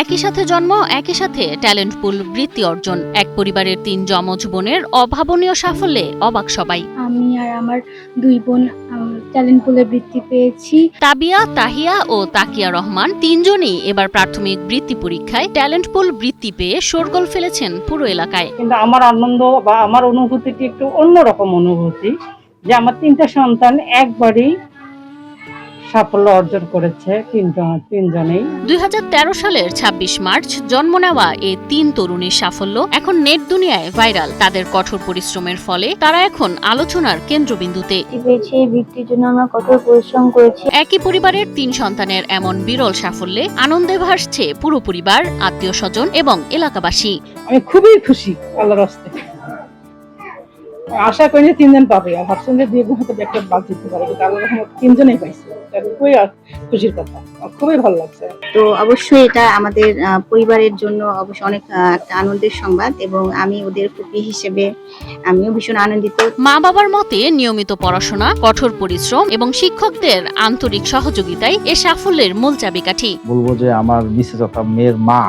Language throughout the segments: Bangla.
একই সাথে জন্ম, একই সাথে ট্যালেন্ট পুল বৃত্তি অর্জন। এক পরিবারের ৩ যমজ বোনের অভাবনীয় সাফল্যে অবাক সবাই। আমি আর আমার ২ বোন ট্যালেন্ট পুলে বৃত্তি পেয়েছি। তাবিয়া, তাহিয়া ও তাকিয়া রহমান তিনজনই এবার প্রাথমিক বৃত্তি পরীক্ষায় ট্যালেন্ট পুল বৃত্তি পেয়ে শোরগোল ফেলেছেন পুরো এলাকায়। কিন্তু আমার আনন্দ বা আমার অনুভূতিটি একটু অন্যরকম অনুভূতি, যে আমার ৩টা সন্তান একবারই সাফল্য অর্জন করেছে, তিনজনেই। ২০১৩ সালের ২৬ মার্চ জন্ম নেওয়া এই ৩ তরুণীর সাফল্য এখন নেট দুনিয়ায় ভাইরাল। তাদের কঠোর পরিশ্রমের ফলে তারা এখন আলোচনার কেন্দ্রবিন্দুতে। বৃত্তির জন্য আমরা কঠোর পরিশ্রম করেছি। একই পরিবারের ৩ সন্তানের এমন বিরল সাফল্যে আনন্দে ভাসছে পুরো পরিবার, আত্মীয় স্বজন এবং এলাকাবাসী। আমি খুবই খুশি আল্লাহর হস্তে। আশা করি ৩জন পাবে, আর ভাবছেন যে ২ জন হয়তো একটা বাদ দিতে পারে, কিন্তু আল্লাহর রহমতে ৩জনেই পাইছে। এটা খুবই খুশির কথা, খুবই ভালো লাগছে। তো অবশ্যই এটা আমাদের পরিবারের জন্য অবশ্যই অনেক একটা আনন্দের সংবাদ, এবং আমি ওদের ফুপি হিসেবে আমিও ভীষণ আনন্দিত। মা বাবার মতে নিয়মিত পড়াশোনা, কঠোর পরিশ্রম এবং শিক্ষকদের আন্তরিক সহযোগিতাই এ সাফল্যের মূল চাবিকাঠি। বলবো যে আমার মিসেস অর্থাৎ মেয়ের মা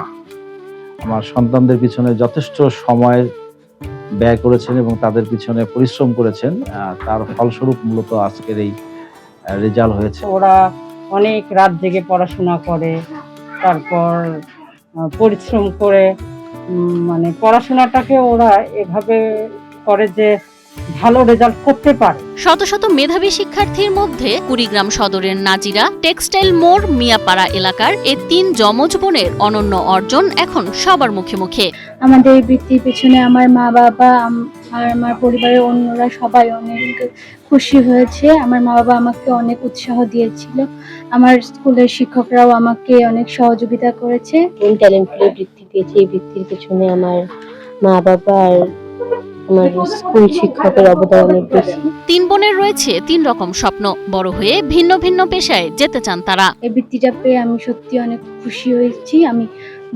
আমার সন্তানদের পিছনে যথেষ্ট সময় ব্যয় করেছেন এবং তাদের পিছনে পরিশ্রম করেছেন, তার ফলস্বরূপ মূলত আজকের এই রেজাল্ট হয়েছে। ওরা অনেক রাত জেগে পড়াশোনা করে, তারপর পরিশ্রম করে, মানে পড়াশোনাটাকে ওরা এভাবে করে যে ভালো রেজাল্ট করতে পারে। শত শত মেধাবী শিক্ষার্থীর মধ্যে কুড়িগ্রাম সদরের নাজিরা, টেক্সটাইল মোড়, মিয়াপাড়া এলাকার এই ৩ যমজ বোনের অনন্য অর্জন এখন সবার মুখে মুখে। আমাদের এই বৃত্তির পেছনে আমার মা বাবা আর আমার পরিবারের অন্যরা সবাই অনেক খুশি হয়েছে। আমার মা বাবা আমাকে অনেক উৎসাহ দিয়েছিল, আমার স্কুলের শিক্ষকরাও আমাকে অনেক সহযোগিতা করেছে। ট্যালেন্ট পুলে বৃত্তি পেয়েছি। এই বৃত্তির পেছনে আমার মা বাবা আর আমার স্কুল শিক্ষকের অবদান অনেক বেশি। ৩ বোনের রয়েছে ৩ রকম স্বপ্ন। বড় হয়ে ভিন্ন ভিন্ন পেশায় যেতে চান তারা। এই বৃত্তিটা পেয়ে আমি সত্যি অনেক খুশি হয়েছি। আমি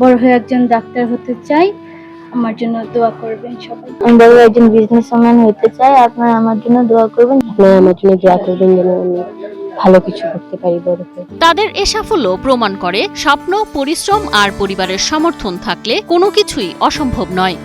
বড় হয়ে একজন ডাক্তার হতে চাই, আমার জন্য দোয়া করবেন সবাই। আমি বড় একজন বিজনেসম্যান হতে চাই, আপনারা আমার জন্য দোয়া করবেন। আপনারা আমার জন্য দোয়া করবেন যেন আমি ভালো কিছু করতে পারি বড় হয়ে। তাদের এ সাফল্য প্রমাণ করে স্বপ্ন, পরিশ্রম আর পরিবারের সমর্থন থাকলে কোনো কিছুই অসম্ভব নয়।